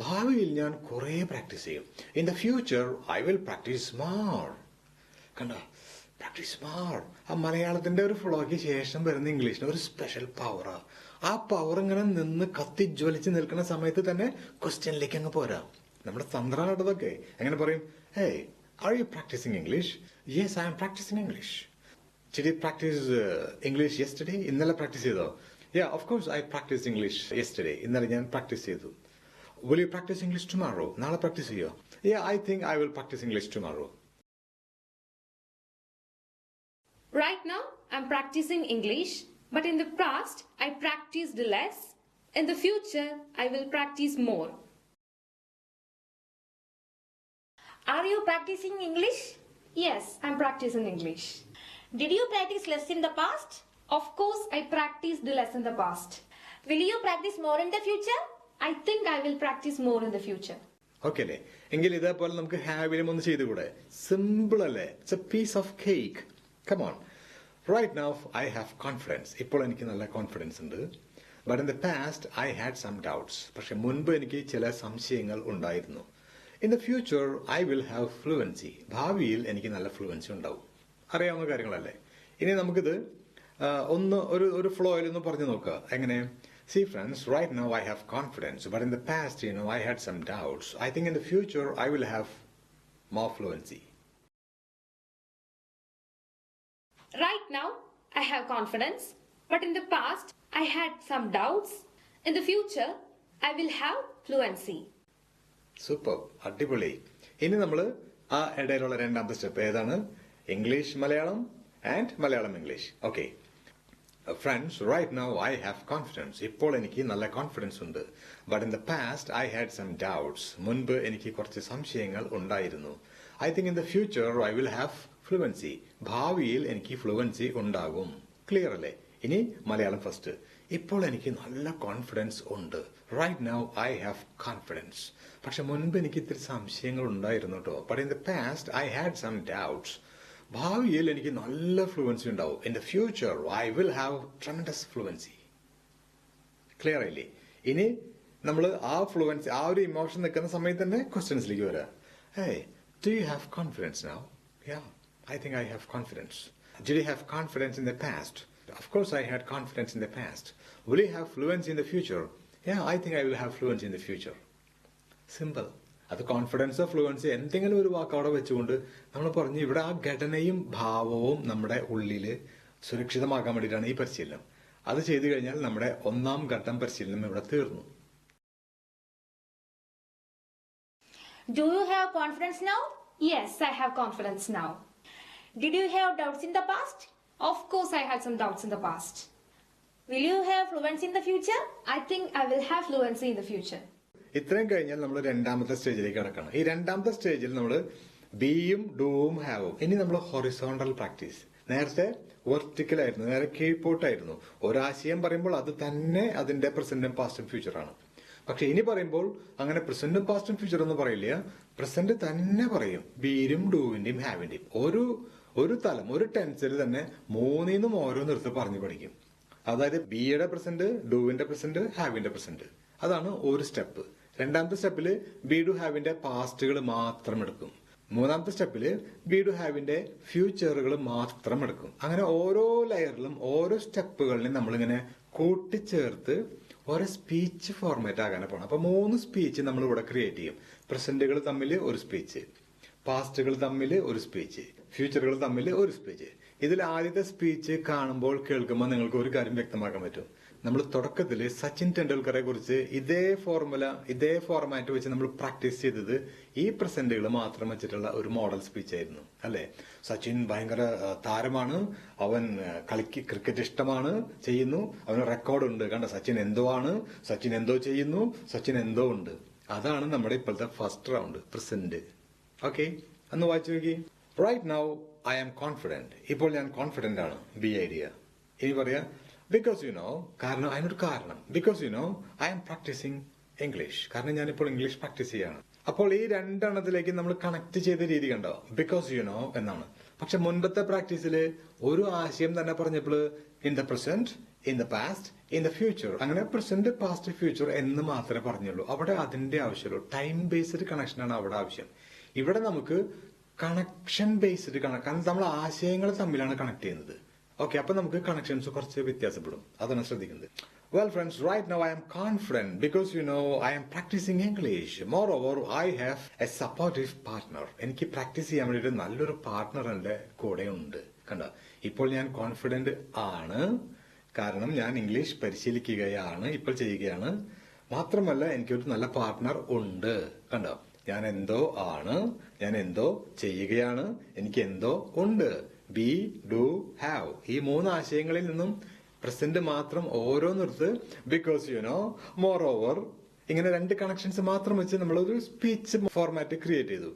ഭാവിയിൽ ഞാൻ കുറെ പ്രാക്ടീസ് ചെയ്യും. In the future I will practise more. കണ്ട, പ്രാക്ടീസ് മോർ. ആ മലയാളത്തിന്റെ ഒരു ഫ്ലോയ്ക്ക് ശേഷം വരുന്ന ഇംഗ്ലീഷിന് ഒരു സ്പെഷ്യൽ പവറാ. ആ പവർ ഇങ്ങനെ നിന്ന് കത്തിജ്വലിച്ച് നിൽക്കുന്ന സമയത്ത് തന്നെ ക്വസ്റ്റ്യനിലേക്ക് അങ്ങ് പോരാ. നമ്മുടെ തന്ത്രാടതൊക്കെ എങ്ങനെ പറയും? Hey, are you practising English? Yes I am practising English. Did you practice English yesterday? ഇന്നലെ പ്രാക്ടീസ് ചെയ്തോ? Yeah, of course I practiced English yesterday. ഇന്നലെ ഞാൻ പ്രാക്ടീസ് ചെയ്തു. Will you practice English tomorrow? നാളെ പ്രാക്ടീസ് ചെയ്യോ? Yeah, I think I will practice English tomorrow. Right now, I'm practicing English, but in the past, I practiced less. In the future, I will practice more. Are you practicing English? Yes, I'm practicing English. Did you practice less in the past? Of course, I practiced less in the past. Will you practice more in the future? I think I will practice more in the future. Okay അല്ലേ? എങ്കിൽ ഇതേപോലെ നമുക്ക് ഹാവിലും ഒന്ന് ചെയ്തുകൂടെ? Simple അല്ലേ? It's a piece of cake. Come on. Right now I have confidence. ഇപ്പോൾ എനിക്ക് നല്ല കോൺഫിഡൻസ് ഉണ്ട്. But in the past I had some doubts. പക്ഷെ മുൻപ് എനിക്ക് ചില സംശയങ്ങൾ ഉണ്ടായിരുന്നു. In the future I will have fluency. ഭാവിയിൽ എനിക്ക് നല്ല ഫ്ലുവൻസി ഉണ്ടാവും. അറിയാവുന്ന കാര്യങ്ങളല്ലേ? ഇനി നമുക്കിത് ഒരു ഫ്ലോയിൽ ഒന്ന് പറഞ്ഞു നോക്കുക. എങ്ങനെ? See friends, right now I have confidence, but in the past, I had some doubts. I think in the future I will have more fluency. Right now, I have confidence, but in the past, I had some doubts. In the future, I will have fluency. Super, അടിപൊളി. ഇനി നമ്മൾ ആ ഇടയിലുള്ള 2ാമത്തെ step ഏതാണ്? English Malayalam and Malayalam English. Okay, Friends, right now I have confidence. ഇപ്പോൾ എനിക്ക് നല്ല confidence ഉണ്ട്. But in the past I had some doubts. മുൻപ് എനിക്ക് കുറച്ച് സംശയങ്ങൾ ഉണ്ടായിരുന്നു. I think in the future I will have fluency. ഭാവിയിൽ എനിക്ക് ഫ്ലുവൻസി ഉണ്ടാകും. ക്ലിയർ അല്ലേ? ഇനി മലയാളം ഫസ്റ്റ്. ഇപ്പോൾ എനിക്ക് നല്ല കോൺഫിഡൻസ് ഉണ്ട്. Right now I have confidence. പക്ഷെ മുൻപ് എനിക്ക് ഇത്തിരി സംശയങ്ങൾ ഉണ്ടായിരുന്നു കേട്ടോ. But in the past I had some doubts. ഭാവിയിൽ എനിക്ക് നല്ല ഫ്ലുവൻസി ഉണ്ടാവും. In the future I will have tremendous fluency. Clear ആയില്ലേ? ഇനി നമ്മൾ ആ ഫ്ലുവൻസി, ആ ഒരു ഇമോഷൻ നിൽക്കുന്ന സമയത്ത് തന്നെ ക്വസ്റ്റ്യൻസിലേക്ക് വരാം. Hey, do you have confidence now? Yeah, I think I have confidence. Did you have confidence in the past? Of course I had confidence in the past. Will you have fluency in the future? Yeah, I think I will have fluency in the future. Simple. അത് confidence, fluency എന്തെങ്കിലും ഒരു വാക്ക് അവിടെ വെച്ചുകൊണ്ട് നമ്മൾ പറഞ്ഞു. ഇവിടെ ആ ഘടനയും ഭാവവും നമ്മുടെ ഉള്ളിൽ സുരക്ഷിതമാക്കാൻ വേണ്ടിയിട്ടാണ് ഈ പരിശീലനം. അത് ചെയ്തു കഴിഞ്ഞാൽ നമ്മുടെ ഒന്നാം ഘട്ടം പരിശീലനം ഇവിടെ തീർന്നു. Do you have confidence now? Yes, I have confidence now. Did you have doubts in the past? Of course, I had some doubts in the past. Will you have fluency in the future? I think I will have fluency in the future. ഇത്രയും കഴിഞ്ഞാൽ നമ്മൾ രണ്ടാമത്തെ സ്റ്റേജിലേക്ക് കടക്കണം. ഈ രണ്ടാമത്തെ സ്റ്റേജിൽ നമ്മൾ ബിയും ഡൂവും ഹാവും. ഇനി നമ്മൾ ഹൊറിസോണ്ടൽ പ്രാക്ടീസ്. നേരത്തെ വെർട്ടിക്കൽ ആയിരുന്നു, നേരെ കീഴ്പോട്ടായിരുന്നു. ഒരാശയം പറയുമ്പോൾ അത് തന്നെ അതിന്റെ പ്രസന്റും പാസ്റ്റും ഫ്യൂച്ചറാണ്. പക്ഷെ ഇനി പറയുമ്പോൾ അങ്ങനെ പ്രസന്റും പാസ്റ്റും ഫ്യൂച്ചർ ഒന്നും പറയില്ല, പ്രസന്റ് തന്നെ പറയും. ബിയും ഡൂവിന്റെയും ഹാവിന്റെയും ഒരു തലം, ഒരു ടെൻസിൽ തന്നെ മൂന്നിന്നും ഓരോന്നെടുത്ത് പറഞ്ഞു പഠിക്കും. അതായത് ബിയുടെ പ്രസന്റ്, ഡൂവിന്റെ പ്രസന്റ്, ഹാവിന്റെ പ്രസന്റ്. അതാണ് ഒരു സ്റ്റെപ്പ്. രണ്ടാമത്തെ സ്റ്റെപ്പില് ബി ടു ഹാവിന്റെ പാസ്റ്റുകൾ മാത്രം എടുക്കും. മൂന്നാമത്തെ സ്റ്റെപ്പില് ബി ടു ഹാവിന്റെ ഫ്യൂച്ചറുകൾ മാത്രം എടുക്കും. അങ്ങനെ ഓരോ ലെയറിലും ഓരോ സ്റ്റെപ്പുകളിലും നമ്മളിങ്ങനെ കൂട്ടിച്ചേർത്ത് ഓരോ സ്പീച്ച് ഫോർമാറ്റ് ആകാനാണ് പോകണം. അപ്പൊ 3 സ്പീച്ച് നമ്മൾ ഇവിടെ ക്രിയേറ്റ് ചെയ്യും. പ്രസന്റുകൾ തമ്മിൽ ഒരു സ്പീച്ച്, പാസ്റ്റുകൾ തമ്മിൽ ഒരു സ്പീച്ച്, ഫ്യൂച്ചറുകൾ തമ്മിൽ ഒരു സ്പീച്ച്. ഇതിൽ ആദ്യത്തെ സ്പീച്ച് കാണുമ്പോൾ കേൾക്കുമ്പോൾ നിങ്ങൾക്ക് ഒരു കാര്യം വ്യക്തമാക്കാൻ പറ്റും. നമ്മൾ തുടക്കത്തിൽ സച്ചിൻ ടെണ്ടുൽക്കറെ കുറിച്ച് ഇതേ ഫോർമാറ്റ് വെച്ച് നമ്മൾ പ്രാക്ടീസ് ചെയ്തത് ഈ പ്രസന്റുകൾ മാത്രം വെച്ചിട്ടുള്ള ഒരു മോഡൽ സ്പീച്ച് ആയിരുന്നു, അല്ലെ? സച്ചിൻ ഭയങ്കര താരമാണ്, അവൻ ക്രിക്കറ്റ് ഇഷ്ടമാണ്, ചെയ്യുന്നു, അവന് റെക്കോർഡുണ്ട്, കണ്ട സച്ചിൻ എന്തോ ആണ്, സച്ചിൻ എന്തോ ചെയ്യുന്നു, സച്ചിൻ എന്തോ ഉണ്ട്. അതാണ് നമ്മുടെ ഇപ്പോഴത്തെ ഫസ്റ്റ് റൗണ്ട് പ്രസന്റ്. ഓക്കെ, അന്ന് വായിച്ചു നോക്കി. Right now I am confident. ഇപ്പോൾ ഞാൻ കോൺഫിഡന്റ് ആണ്. Be idea. ഇനി പറയാ ബിക്കോസ് യു നോ, കാരണം അതിനൊരു കാരണം. Because you know I am practising English, കാരണം ഞാനിപ്പോൾ ഇംഗ്ലീഷ് പ്രാക്ടീസ് ചെയ്യാണ്. അപ്പോൾ ഈ രണ്ടെണ്ണത്തിലേക്ക് നമ്മൾ കണക്ട് ചെയ്ത രീതി കണ്ടോ? ബിക്കോസ് യു നോ എന്നാണ്. പക്ഷെ മുൻപത്തെ പ്രാക്ടീസിൽ ഒരു ആശയം തന്നെ പറഞ്ഞപ്പോൾ in the present, in the past, in the future, അങ്ങനെ പ്രസന്റ്, പാസ്റ്റ്, ഫ്യൂച്ചർ എന്ന് മാത്രമേ പറഞ്ഞുള്ളൂ. അവിടെ അതിന്റെ ആവശ്യമുള്ളൂ. ടൈം ബേസ്ഡ് കണക്ഷനാണ് അവിടെ ആവശ്യം. ഇവിടെ നമുക്ക് കണക്ഷൻ ബേസ്ഡ് കാരണം നമ്മൾ ആശയങ്ങൾ തമ്മിലാണ് കണക്ട് ചെയ്യുന്നത്. ഓക്കെ, അപ്പൊ നമുക്ക് കണക്ഷൻസ് കുറച്ച് വ്യത്യാസപ്പെടും. അതാണ് ശ്രദ്ധിക്കുന്നത്. Well friends, right now I am confident because you know I am practicing English. Moreover, I have a supportive partner. എനിക്ക് പ്രാക്ടീസ് ചെയ്യാൻ വേണ്ടിയിട്ട് നല്ലൊരു പാർട്ട്ണർ എന്റെ കൂടെ ഉണ്ട്. കണ്ടോ? ഇപ്പോൾ ഞാൻ കോൺഫിഡന്റ് ആണ്, കാരണം ഞാൻ ഇംഗ്ലീഷ് പരിശീലിക്കുകയാണ്, ഇപ്പോൾ ചെയ്യുകയാണ്. മാത്രമല്ല എനിക്കൊരു നല്ല പാർട്ട്ണർ ഉണ്ട്. കണ്ടോ? ഞാൻ എന്തോ ആണ്, ഞാൻ എന്തോ ചെയ്യുകയാണ്, എനിക്ക് എന്തോ ഉണ്ട്. ബി, ഡു, ഹാവ്, ഈ 3 ആശയങ്ങളിൽ നിന്നും പ്രസന്റ് മാത്രം ഓരോന്നിടത്ത് because you know, more over, ഇങ്ങനെ 2 കണക്ഷൻസ് മാത്രം വെച്ച് നമ്മളൊരു സ്പീച്ച് ഫോർമാറ്റ് ക്രിയേറ്റ് ചെയ്തു.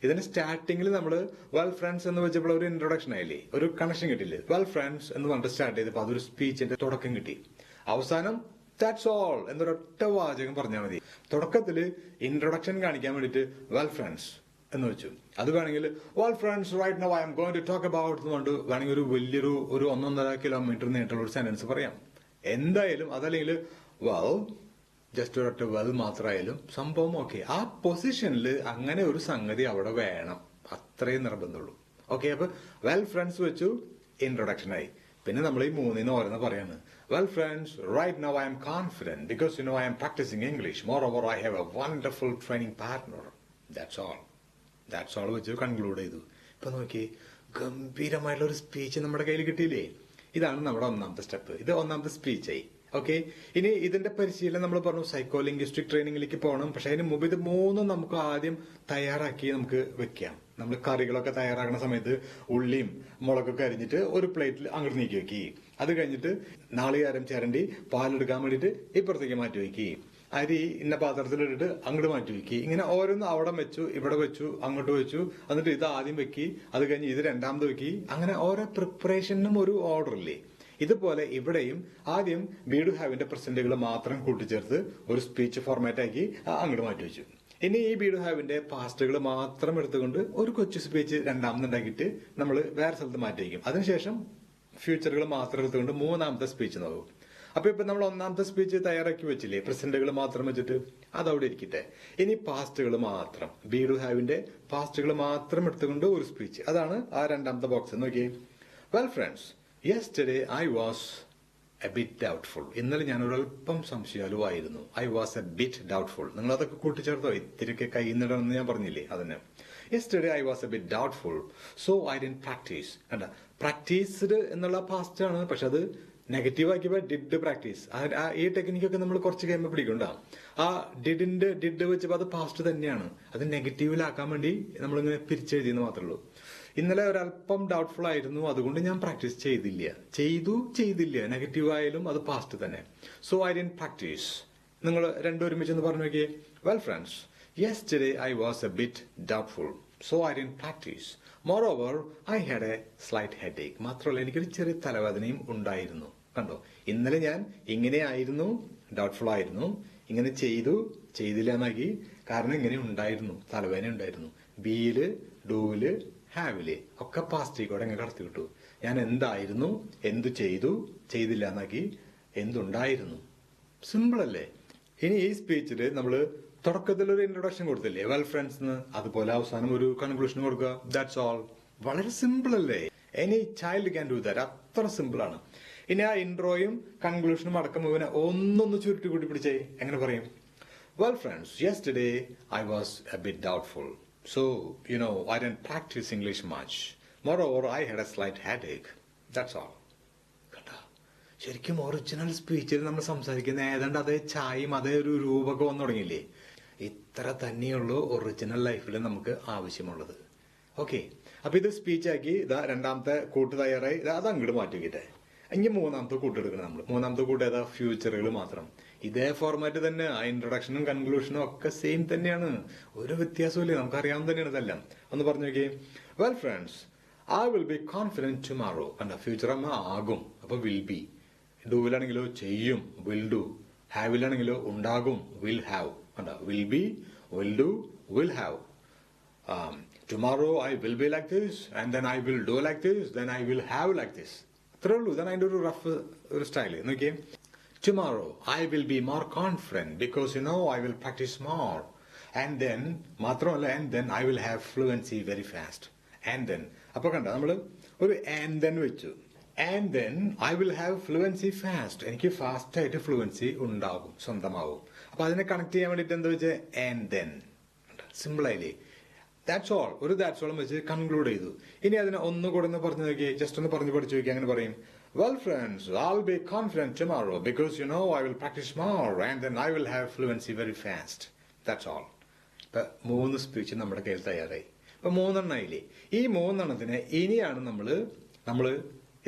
ഇതിന്റെ സ്റ്റാർട്ടിങ്ങിൽ നമ്മൾ വെൽ ഫ്രണ്ട്സ് എന്ന് വെച്ചപ്പോൾ ഒരു ഇൻട്രൊഡക്ഷൻ ആയില്ലേ, ഒരു കണക്ഷൻ കിട്ടില്ലേ? വെൽ ഫ്രണ്ട്സ് എന്ന് പറഞ്ഞിട്ട് സ്റ്റാർട്ട് ചെയ്തപ്പോൾ അതൊരു സ്പീച്ചിന്റെ തുടക്കം കിട്ടി. അവസാനം ദാറ്റ്സ് ഓൾ എന്നൊരൊറ്റ വാചകം പറഞ്ഞാൽ മതി. തുടക്കത്തിൽ ഇൻട്രൊഡക്ഷൻ കാണിക്കാൻ വേണ്ടിയിട്ട് വെൽ ഫ്രണ്ട്സ് എന്ന് വെച്ചു. അത് വേണമെങ്കിൽ well friends right now I am going to talk about എന്നുകൊണ്ട് വേണമെങ്കിൽ ഒരു വലിയൊരു 1.5 കിലോമീറ്റർ നീട്ടുള്ള ഒരു സെന്റൻസ് പറയാം. എന്തായാലും അതല്ലെങ്കിൽ വെൽ, ജസ്റ്റ് ഒരൊറ്റ വെൽ മാത്രമായാലും സംഭവം ഓക്കെ. ആ പൊസിഷനിൽ അങ്ങനെ ഒരു സംഗതി അവിടെ വേണം, അത്രയും നിർബന്ധമുള്ളൂ. ഓക്കെ, അപ്പൊ വെൽ ഫ്രണ്ട്സ് വെച്ചു, ഇൻട്രൊഡക്ഷൻ ആയി. പിന്നെ നമ്മൾ ഈ 3 ഓരോന്ന് പറയാണ്. Well friends right now I am confident because you know I am practising English. Moreover I have a wonderful training partner. That's all വെച്ച് കൺക്ലൂഡ് ചെയ്തു. ഇപ്പൊ നോക്കി, ഗംഭീരമായിട്ടുള്ള ഒരു സ്പീച്ച് നമ്മുടെ കയ്യിൽ കിട്ടിയില്ലേ? ഇതാണ് നമ്മുടെ ഒന്നാമത്തെ സ്റ്റെപ്പ്. ഇത് ഒന്നാമത്തെ സ്പീച്ചായി. ഓക്കെ, ഇനി ഇതിന്റെ പരിശീലനം നമ്മൾ പറഞ്ഞു സൈക്കോ ലിംഗ്വിസ്റ്റിക് ട്രെയിനിങ്ങിലേക്ക് പോകണം. പക്ഷെ അതിന് മുമ്പ് ഇത് 3 നമുക്ക് ആദ്യം തയ്യാറാക്കി നമുക്ക് വെക്കാം. നമ്മൾ കറികളൊക്കെ തയ്യാറാക്കുന്ന സമയത്ത് ഉള്ളിയും മുളകൊക്കെ അരിഞ്ഞിട്ട് ഒരു പ്ലേറ്റിൽ അങ്ങോട്ട് നീക്കി വെക്കി. അത് കഴിഞ്ഞിട്ട് നാളികേരം ചിരണ്ടി പാലെടുക്കാൻ വേണ്ടിയിട്ട് ഇപ്പുറത്തേക്ക് മാറ്റി വയ്ക്കി. അരി ഇന്ന പാത്രത്തിലിട്ടിട്ട് അങ്ങോട്ട് മാറ്റി വെക്കി. ഇങ്ങനെ ഓരോന്ന് അവിടെ വെച്ചു, ഇവിടെ വെച്ചു, അങ്ങോട്ട് വെച്ചു, എന്നിട്ട് ഇത് ആദ്യം വെക്കി, അത് കഴിഞ്ഞ് ഇത് രണ്ടാമത് വെക്കി. അങ്ങനെ ഓരോ പ്രിപ്പറേഷനും ഒരു ഓർഡർ ഇല്ലേ? ഇതുപോലെ ഇവിടെയും ആദ്യം ബി ടു ഹാവിന്റെ പ്രസന്റുകൾ മാത്രം കൂട്ടിച്ചേർത്ത് ഒരു സ്പീച്ച് ഫോർമാറ്റ് ആക്കി അങ്ങോട്ട് മാറ്റി വെച്ചു. ഇനി ഈ ബി ടു ഹാവിന്റെ പാസ്റ്റുകൾ മാത്രം എടുത്തുകൊണ്ട് ഒരു കൊച്ചു സ്പീച്ച് രണ്ടാമതുണ്ടാക്കിയിട്ട് നമ്മൾ വേറെ സ്ഥലത്ത് മാറ്റി വയ്ക്കും. അതിനുശേഷം ഫ്യൂച്ചറുകൾ മാത്രം എടുത്തുകൊണ്ട് മൂന്നാമത്തെ സ്പീച്ച് നോക്കും. അപ്പൊ ഇപ്പൊ നമ്മൾ ഒന്നാമത്തെ സ്പീച്ച് തയ്യാറാക്കി വെച്ചില്ലേ, പ്രസന്റുകൾ മാത്രം വെച്ചിട്ട്, അതവിടെ ഇരിക്കട്ടെ. ഇനി പാസ്റ്റുകൾ മാത്രം, ബി ടു ഹാവിന്റെ പാസ്റ്റുകൾ മാത്രം എടുത്തുകൊണ്ട് ഒരു സ്പീച്ച്, അതാണ് ആ രണ്ടാമത്തെ ബോക്സ്. നോക്കിയേ. Well friends, yesterday I was a bit doubtful. ഇന്നലെ ഞാൻ ഒരല്പം സംശയാലുവായിരുന്നു. I was a bit doubtful. നിങ്ങൾ അതൊക്കെ കൂട്ടിച്ചേർത്തോ? ഇത്തിരിയൊക്കെ കൈന്നിടണമെന്ന് ഞാൻ പറഞ്ഞില്ലേ, അതന്നെ. Yesterday I was a bit doubtful, so I didn't practise. കണ്ട, പ്രാക്ടീസ്ഡ് എന്നുള്ള പാസ്റ്റ് ആണ്, പക്ഷെ അത് നെഗറ്റീവ് ആക്കിയപ്പോ ഡിഡ് പ്രാക്ടീസ്. ഈ ടെക്നിക്കൊക്കെ നമ്മൾ കുറച്ച് കഴിയുമ്പോൾ പിടിക്കുന്നുണ്ടാവും. ആ ഡിഡ് വെച്ചപ്പോ അത് പാസ്റ്റ് തന്നെയാണ്. അത് നെഗറ്റീവിലാക്കാൻ വേണ്ടി നമ്മളിങ്ങനെ പിരിച്ചെഴുതിയെന്ന് മാത്രമേ ഉള്ളൂ. ഇന്നലെ ഒരല്പം ഡൗട്ട്ഫുൾ ആയിരുന്നു, അതുകൊണ്ട് ഞാൻ പ്രാക്ടീസ് ചെയ്തില്ല. നെഗറ്റീവ് ആയാലും അത് പാസ്റ്റ് തന്നെ. So I didn't practice. നിങ്ങൾ രണ്ടും ഒരുമിച്ചൊന്ന് പറഞ്ഞു നോക്കിയേ. Well friends, yesterday I was a bit doubtful, so I didn't practice. Moreover, I had a slight headache. മാത്രമല്ല, എനിക്കൊരു ചെറിയ തലവേദനയും ഉണ്ടായിരുന്നു. കണ്ടോ, ഇന്നലെ ഞാൻ ഇങ്ങനെ ആയിരുന്നു, ഡൗട്ട്ഫുൾ ആയിരുന്നു, ഇങ്ങനെ ചെയ്തില്ല എന്നാക്കി. കാരണം ഇങ്ങനെ ഉണ്ടായിരുന്നു, തലവേദന ഉണ്ടായിരുന്നു. ബിയില്, ഡൂവില്, ഹാവില് ഒക്കെ പാസ്റ്റിക്കൂടെ ഇങ്ങനെ കടത്തി വിട്ടു. ഞാൻ എന്തായിരുന്നു, എന്തു ചെയ്തില്ല എന്നാക്കി, എന്തുണ്ടായിരുന്നു. സിമ്പിൾ അല്ലേ? ഇനി ഈ സ്പീച്ചില് നമ്മള് തുടക്കത്തിൽ ഒരു ഇൻട്രൊഡക്ഷൻ കൊടുത്തില്ലേ, വെൽ ഫ്രണ്ട്സ് എന്ന്, അതുപോലെ അവസാനം ഒരു കൺക്ലൂഷൻ കൊടുക്കുക. That's all. വളരെ സിമ്പിൾ അല്ലേ? Any child can do that. അത്ര സിമ്പിൾ ആണ്. ഇനി ആ ഇൻട്രോയും കൺക്ലൂഷനും അടക്കം മുഴുവൻ ഒന്നൊന്ന് ചുരുട്ടി കൂട്ടി പിടിച്ചേ. എങ്ങനെ പറയും? Well friends, yesterday I was a bit doubtful, so I didn't practise English much. Moreover I had a slight headache. That's all. ശരിക്കും ഒറിജിനൽ സ്പീച്ചിൽ നമ്മൾ സംസാരിക്കുന്ന ഏതാണ്ട് അതേ ചായയും അതേ ഒരു രൂപമൊക്കെ വന്നു തുടങ്ങിയില്ലേ? ഇത്ര തന്നെയുള്ളൂ ഒറിജിനൽ ലൈഫിൽ നമുക്ക് ആവശ്യമുള്ളത്. ഓക്കെ, അപ്പൊ ഇത് സ്പീച്ചാക്കി ഇതാ രണ്ടാമത്തെ കൂട്ട് തയ്യാറായി. അത് അങ്ങോട്ട് മാറ്റിക്കിട്ടെ. ഇനി മൂന്നാമത്തെ കൂട്ട് എടുക്കണം നമ്മൾ. മൂന്നാമത്തെ കൂട്ട് ഏതാ? ഫ്യൂച്ചറുകൾ മാത്രം. ഇതേ ഫോർമാറ്റ് തന്നെ. ആ ഇൻട്രൊഡക്ഷനും കൺക്ലൂഷനും ഒക്കെ സെയിം തന്നെയാണ്. ഒരു വ്യത്യാസമില്ല. നമുക്കറിയാവുന്ന തന്നെയാണ് ഇതെല്ലാം. ഒന്ന് പറഞ്ഞു നോക്കിയേ. Well friends, I will B confident tomorrow. കണ്ട, ഫ്യൂച്ചർ അമ്മ ആകും. അപ്പൊ വിൽ ബി. ഡൂവിലാണെങ്കിലോ ചെയ്യും, വിൽ ഡു. ഹാവിലാണെങ്കിലോ ഉണ്ടാകും, വിൽ ഹാവ്. കണ്ട, will be, will do, will have. Tomorrow I will be like this, and then I will do like this, then I will have like this. ഇത്രേ ഉള്ളൂ. ഇതാണ് അതിന്റെ ഒരു rough ഒരു സ്റ്റൈല്. നോക്കിയേ. Tomorrow I will be more confident because I will practice more. And then മാത്രമല്ല, and then I will have fluency very fast. And then അപ്പൊ കണ്ട, നമ്മള് ഒരു and then വെച്ചു. And then I will have fluency fast. എനിക്ക് fast ആയിട്ട് fluency ഉണ്ടാകും, സ്വന്തമാകും. അപ്പൊ അതിനെ കണക്ട് ചെയ്യാൻ വേണ്ടിട്ട് എന്താ വെച്ചാൽ and then. സിമ്പിൾ ആയില്ലേ? That's all. ഒരു ദാറ്റ്സ് ഓളും വെച്ച് കൺക്ലൂഡ് ചെയ്തു. ഇനി അതിനെ ഒന്നുകൂടെ ഒന്ന് പറഞ്ഞു നോക്കി, ജസ്റ്റ് ഒന്ന് പറഞ്ഞു പഠിച്ചു നോക്കി. അങ്ങനെ പറയും. Well friends, I'll be confident tomorrow because I will practice more and then I will have fluency very fast. That's all. ഇപ്പൊ 3 സ്പീച്ച് നമ്മുടെ കയ്യിൽ തയ്യാറായി. ഇപ്പൊ 3 എണ്ണായില്ലേ? ഈ 3 എണ്ണത്തിന് ഇനിയാണ് നമ്മള്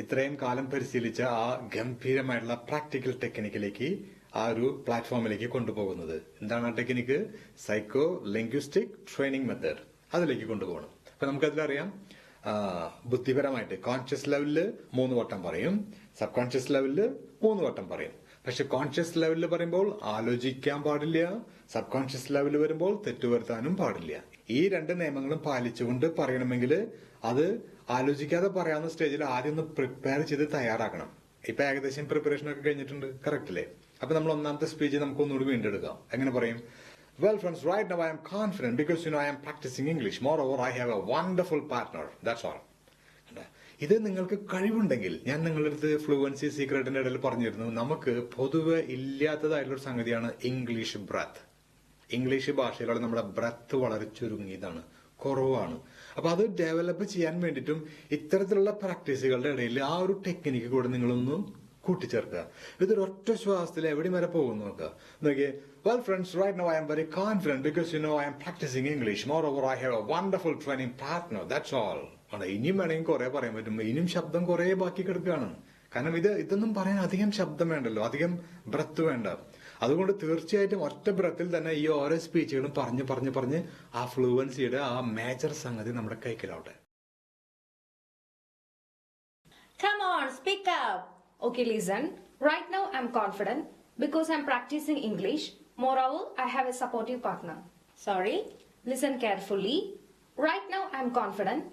ഇത്രയും കാലം പരിശീലിച്ച ആ ഗംഭീരമായിട്ടുള്ള പ്രാക്ടിക്കൽ ടെക്നിക്കിലേക്ക്, ആ ഒരു പ്ലാറ്റ്ഫോമിലേക്ക് കൊണ്ടുപോകുന്നത്. എന്താണ് ആ technique? Psycho linguistic training method. അതിലേക്ക് കൊണ്ടുപോകണം. അപ്പൊ നമുക്കതിലറിയാം, ബുദ്ധിപരമായിട്ട് കോൺഷ്യസ് ലെവലില് 3 വട്ടം പറയും, സബ് കോൺഷ്യസ് ലെവലില് 3 വട്ടം പറയും. പക്ഷെ കോൺഷ്യസ് ലെവലിൽ പറയുമ്പോൾ ആലോചിക്കാൻ പാടില്ല, സബ് കോൺഷ്യസ് ലെവലിൽ വരുമ്പോൾ തെറ്റുവരുത്താനും പാടില്ല. ഈ 2 നിയമങ്ങളും പാലിച്ചുകൊണ്ട് പറയണമെങ്കിൽ അത് ആലോചിക്കാതെ പറയാവുന്ന സ്റ്റേജിൽ ആദ്യം ഒന്ന് പ്രിപ്പയർ ചെയ്ത് തയ്യാറാക്കണം. ഇപ്പൊ ഏകദേശം പ്രിപ്പറേഷൻ ഒക്കെ കഴിഞ്ഞിട്ടുണ്ട്. കറക്റ്റ് അല്ലേ? അപ്പൊ നമ്മൾ ഒന്നാമത്തെ സ്പീച്ച് നമുക്ക് ഒന്നുകൂടി വീണ്ടെടുക്കാം. എങ്ങനെ പറയും? Well friends, right now I am confident because I am practicing English. Moreover, I have a wonderful partner. That's all. ഇത് നിങ്ങൾക്ക് കഴിവുണ്ടെങ്കിൽ, ഞാൻ നിങ്ങളുടെ അടുത്ത് ഫ്ലുവൻസി സീക്രട്ടിന്റെ ഇടയിൽ പറഞ്ഞിരുന്നു, നമുക്ക് പൊതുവെ ഇല്ലാത്തതായിട്ടുള്ള സംഗതിയാണ് ഇംഗ്ലീഷ് ബ്രത്ത്. ഇംഗ്ലീഷ് ഭാഷയിലുള്ള നമ്മുടെ ബ്രത്ത് വളരെ ചുരുങ്ങിയതാണ്, കുറവാണ്. അപ്പൊ അത് ഡെവലപ്പ് ചെയ്യാൻ വേണ്ടിയിട്ടും ഇത്തരത്തിലുള്ള പ്രാക്ടീസുകളുടെ ഇടയിൽ ആ ഒരു ടെക്നിക്ക് കൂടെ നിങ്ങളൊന്ന് കൂട്ടിച്ചേർക്കുക. ഇതൊരു ഒറ്റ ശ്വാസത്തിൽ എവിടെ വരെ പോകും നോക്കുക. നോക്കിയേ. Well friends, right now I am very confident because I am practicing English. Moreover, I have a wonderful training partner. That's all. ഇനിയും വേണമെങ്കിൽ കുറെ പറയാൻ പറ്റും. ഇനിയും ശബ്ദം കുറെ ബാക്കി കിടക്കുകയാണ്. കാരണം ഇതൊന്നും പറയാൻ അധികം ശബ്ദം വേണ്ടല്ലോ, അധികം ബ്രത്ത് വേണ്ട. അതുകൊണ്ട് തീർച്ചയായിട്ടും ഒറ്റ ബ്രത്തിൽ തന്നെ ഈ ഓരോ സ്പീച്ചുകളും പറഞ്ഞ് ആ ഫ്ലുവൻസിയുടെ ആ മേജർ സംഗതി നമ്മുടെ കൈക്കലാവട്ടെ. Come on, speak up. Okay, listen. Right now I'm confident because I'm practicing English. Moreover, I have a supportive partner. Sorry. Listen carefully. Right now I'm confident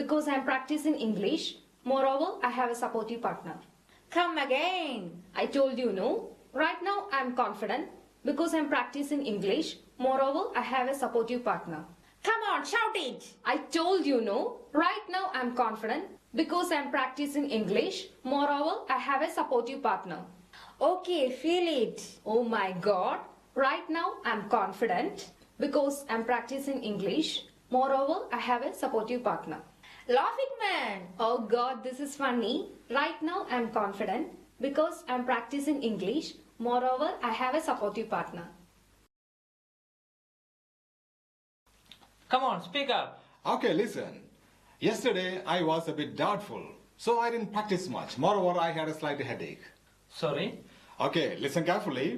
because I'm practicing English. Moreover, I have a supportive partner. Come again. I told you no. Right now I'm confident because I'm practicing English. Moreover, I have a supportive partner. Come on, shout it. I told you no. Right now I'm confident because I'm practicing English. Moreover, I have a supportive partner. Okay, feel it. Oh my God. Right now I'm confident because I'm practicing English. Moreover, I have a supportive partner. Laugh it, man. Oh God, this is funny. Right now I'm confident because I'm practicing English. Moreover, I have a supportive partner. Come on, speak up. Okay, listen. Yesterday I was a bit doubtful, so I didn't practice much. Moreover, I had a slight headache. Sorry. Okay, listen carefully.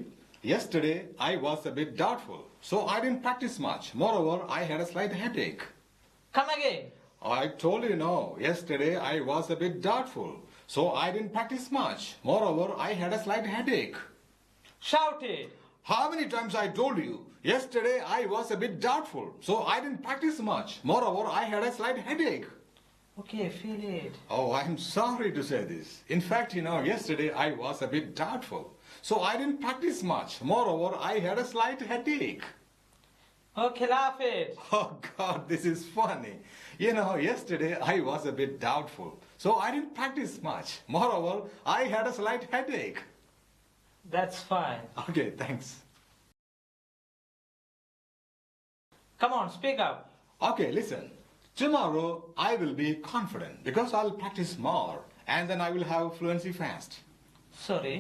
Yesterday I was a bit doubtful, so I didn't practice much. Moreover, I had a slight headache. Come again. I told you no. Yesterday I was a bit doubtful, so I didn't practice much. Moreover, I had a slight headache. Shout it. How many times I told you? Yesterday I was a bit doubtful, so I didn't practice much. Moreover, I had a slight headache. Okay, feel it. Oh, I'm sorry to say this. In fact, yesterday I was a bit doubtful, so I didn't practice much. Moreover, I had a slight headache. Okay, laugh it. Oh God, this is funny. Yesterday I was a bit doubtful, so I didn't practice much. Moreover, I had a slight headache. That's fine. Okay, thanks. Come on, speak up. Okay, listen. Tomorrow I will be confident because I'll practice more and then I will have fluency fast. Sorry.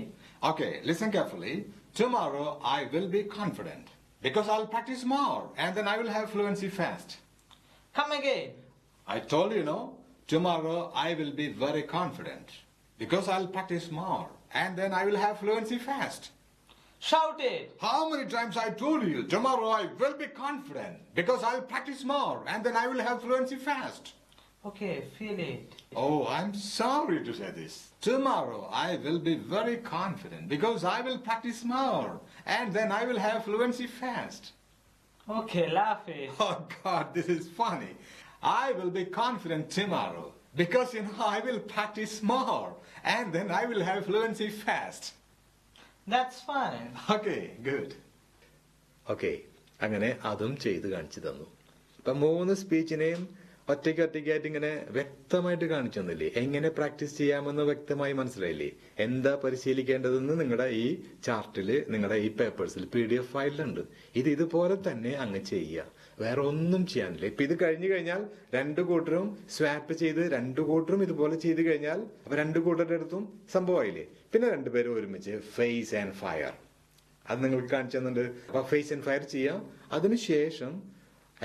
Okay, listen carefully. Tomorrow I will be confident because I'll practice more and then I will have fluency fast. Come again. I told you, no? Tomorrow I will be very confident because I'll practice more and then I will have fluency fast. Shout it. How many times I told you, tomorrow I will be confident because I'll practice more and then I will have fluency fast. Okay, feel it. Oh, I'm sorry to say this. Tomorrow I will be very confident because I will practice more and then I will have fluency fast. Okay, laugh it. Oh God, this is funny. I will be confident tomorrow because I will practice more and then I will have fluency fast. That's fine. Okay, good. Okay, അങ്ങനെ അതും ചെയ്ത് കാണിച്ചു തന്നു. അപ്പൊ 3 സ്പീച്ചിനെയും ഒറ്റയ്ക്കായിട്ട് ഇങ്ങനെ വ്യക്തമായിട്ട് കാണിച്ചു തന്നില്ലേ? എങ്ങനെ പ്രാക്ടീസ് ചെയ്യാമെന്ന് വ്യക്തമായി മനസ്സിലായില്ലേ? എന്താ പരിശീലിക്കേണ്ടതെന്ന് നിങ്ങളുടെ ഈ ചാർട്ടില്, നിങ്ങളുടെ ഈ പേപ്പേഴ്സിൽ PDF ഫയലിലുണ്ട്. ഇതുപോലെ തന്നെ അങ്ങ് ചെയ്യുക. വേറെ ഒന്നും ചെയ്യാനില്ല. ഇപ്പൊ ഇത് കഴിഞ്ഞു കഴിഞ്ഞാൽ 2 കൂട്ടരും സ്വാപ്പ് ചെയ്ത് 2 കൂട്ടരും ഇതുപോലെ ചെയ്ത് കഴിഞ്ഞാൽ അപ്പൊ 2 കൂട്ടരുടെ അടുത്തും സംഭവമായില്ലേ? പിന്നെ 2 പേരും ഒരുമിച്ച് ഫേസ് ആൻഡ് ഫയർ, അത് നിങ്ങൾക്ക് കാണിച്ചു തന്നിട്ടുണ്ട്. അപ്പൊ ഫേസ് ആൻഡ് ഫയർ ചെയ്യാം. അതിനുശേഷം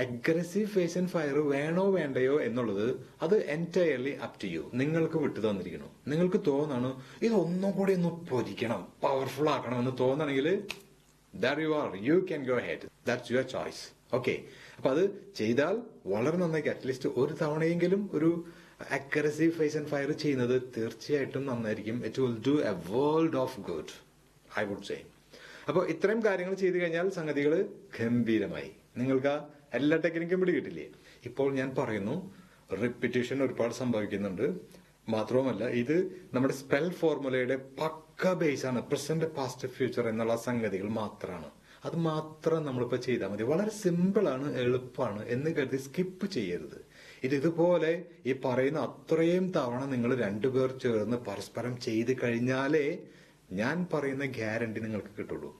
അഗ്രസീവ് ഫേസ് ആൻഡ് ഫയർ വേണോ വേണ്ടയോ എന്നുള്ളത് അത് എൻറ്റയർലി അപ് ടു യു. നിങ്ങൾക്ക് വിട്ടു തന്നിരിക്കണം. നിങ്ങൾക്ക് തോന്നണം ഇതൊന്നും കൂടി ഒന്ന് പൊരിക്കണം, പവർഫുൾ ആക്കണം എന്ന് തോന്നണമെങ്കിൽ there you are, you can go ahead, that's your choice. Okay, അപ്പൊ അത് ചെയ്താൽ വളരെ നന്നായി. അറ്റ്ലീസ്റ്റ് ഒരു തവണയെങ്കിലും ഒരു അഗ്രസീവ് ഫേസ് ആൻഡ് ഫയർ ചെയ്യുന്നത് തീർച്ചയായിട്ടും നന്നായിരിക്കും. It will do a world of good, I would say. അപ്പൊ ഇത്രയും കാര്യങ്ങൾ ചെയ്തു കഴിഞ്ഞാൽ സംഗതികൾ ഗംഭീരമായി. നിങ്ങൾക്ക് ആ എല്ലാ ടെക്നിക്കും പിടികിട്ടില്ലേ? ഇപ്പോൾ ഞാൻ പറയുന്നു, റിപ്പീറ്റേഷൻ ഒരുപാട് സംഭവിക്കുന്നുണ്ട്. മാത്രവുമല്ല ഇത് നമ്മുടെ സ്പെൽ ഫോർമുലയുടെ പക്ക ബേസ് ആണ്. പ്രസന്റ്, പാസ്റ്റ്, ഫ്യൂച്ചർ എന്നുള്ള സംഗതികൾ മാത്രമാണ്. അത് മാത്രം നമ്മളിപ്പോ ചെയ്താൽ മതി. വളരെ സിമ്പിൾ ആണ്, എളുപ്പമാണ് എന്ന് കരുതി സ്കിപ്പ് ചെയ്യരുത്. ഇതുപോലെ ഈ പറയുന്ന അത്രയും തവണ നിങ്ങൾ 2 പേർ ചേർന്ന് പരസ്പരം ചെയ്ത് കഴിഞ്ഞാലേ ഞാൻ പറയുന്ന ഗ്യാരണ്ടി നിങ്ങൾക്ക് കിട്ടുള്ളൂ,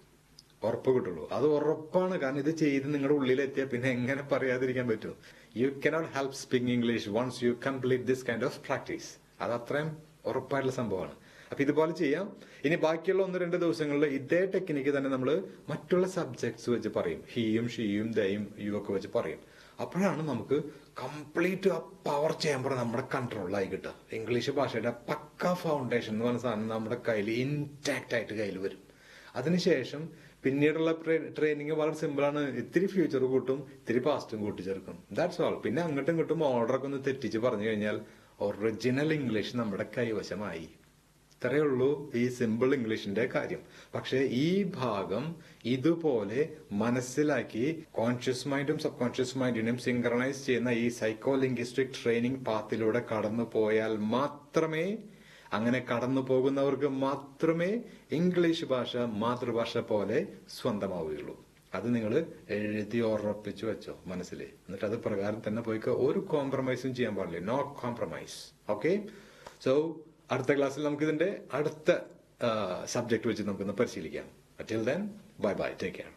ഉറപ്പ് കിട്ടുള്ളൂ. അത് ഉറപ്പാണ്. കാരണം ഇത് ചെയ്ത് നിങ്ങളുടെ ഉള്ളിലെത്തിയാൽ പിന്നെ എങ്ങനെ പറയാതിരിക്കാൻ പറ്റും? You cannot help speaking English once you complete this kind of practice. അത് അത്രയും ഉറപ്പായിട്ടുള്ള സംഭവമാണ്. അപ്പൊ ഇതുപോലെ ചെയ്യാം. ഇനി ബാക്കിയുള്ള 1-2 ദിവസങ്ങളിൽ ഇതേ ടെക്നിക്ക് തന്നെ നമ്മൾ മറ്റുള്ള സബ്ജക്ട്സ് വെച്ച് പറയും. ഹീയും ഷീയും ദയും യു ഒക്കെ വെച്ച് പറയും. അപ്പോഴാണ് നമുക്ക് കംപ്ലീറ്റ് ആ പവർ ചേമ്പർ നമ്മുടെ കൺട്രോളിലായി കിട്ടുക. ഇംഗ്ലീഷ് ഭാഷയുടെ പക്ക ഫൗണ്ടേഷൻ എന്ന് പറഞ്ഞ സാധനം നമ്മുടെ കയ്യിൽ ഇൻടാക്ട് ആയിട്ട് കയ്യിൽ വരും. അതിനുശേഷം പിന്നീടുള്ള ട്രെയിനിങ് വളരെ സിമ്പിളാണ്. ഇത്തിരി ഫ്യൂച്ചർ കൂട്ടും, ഇത്തിരി പാസ്റ്റും കൂട്ടിച്ചേർക്കും. That's all. പിന്നെ അങ്ങോട്ടും ഇങ്ങോട്ടും ഓർഡറൊക്കെ ഒന്ന് തെറ്റിച്ച് പറഞ്ഞു കഴിഞ്ഞാൽ ഒറിജിനൽ ഇംഗ്ലീഷ് നമ്മുടെ കൈവശമായി. ഇത്രയേ ഉള്ളൂ ഈ സിമ്പിൾ ഇംഗ്ലീഷിന്റെ കാര്യം. പക്ഷെ ഈ ഭാഗം ഇതുപോലെ മനസ്സിലാക്കി കോൺഷ്യസ് മൈൻഡും സബ് കോൺഷ്യസ് മൈൻഡിനും സിങ്ക്രണൈസ് ചെയ്യുന്ന ഈ സൈക്കോ ലിംഗ്വിസ്റ്റിക് ട്രെയിനിങ് പാത്തിലൂടെ കടന്നു പോയാൽ മാത്രമേ, അങ്ങനെ കടന്നു പോകുന്നവർക്ക് മാത്രമേ ഇംഗ്ലീഷ് ഭാഷ മാതൃഭാഷ പോലെ സ്വന്തമാവുകയുള്ളൂ. അത് നിങ്ങൾ എഴുതി ഉറപ്പിച്ചു വെച്ചോ മനസ്സിൽ. എന്നിട്ട് അത് പ്രകാരം തന്നെ പോയിക്കോ. ഒരു കോംപ്രമൈസും ചെയ്യാൻ പാടില്ല. No compromise. ഓക്കെ. സോ അടുത്ത ക്ലാസ്സിൽ നമുക്ക് ഇതിന്റെ അടുത്ത സബ്ജക്ട് വെച്ച് നമുക്കൊന്ന് പരിശീലിക്കാം. Until then, bye bye. Take care.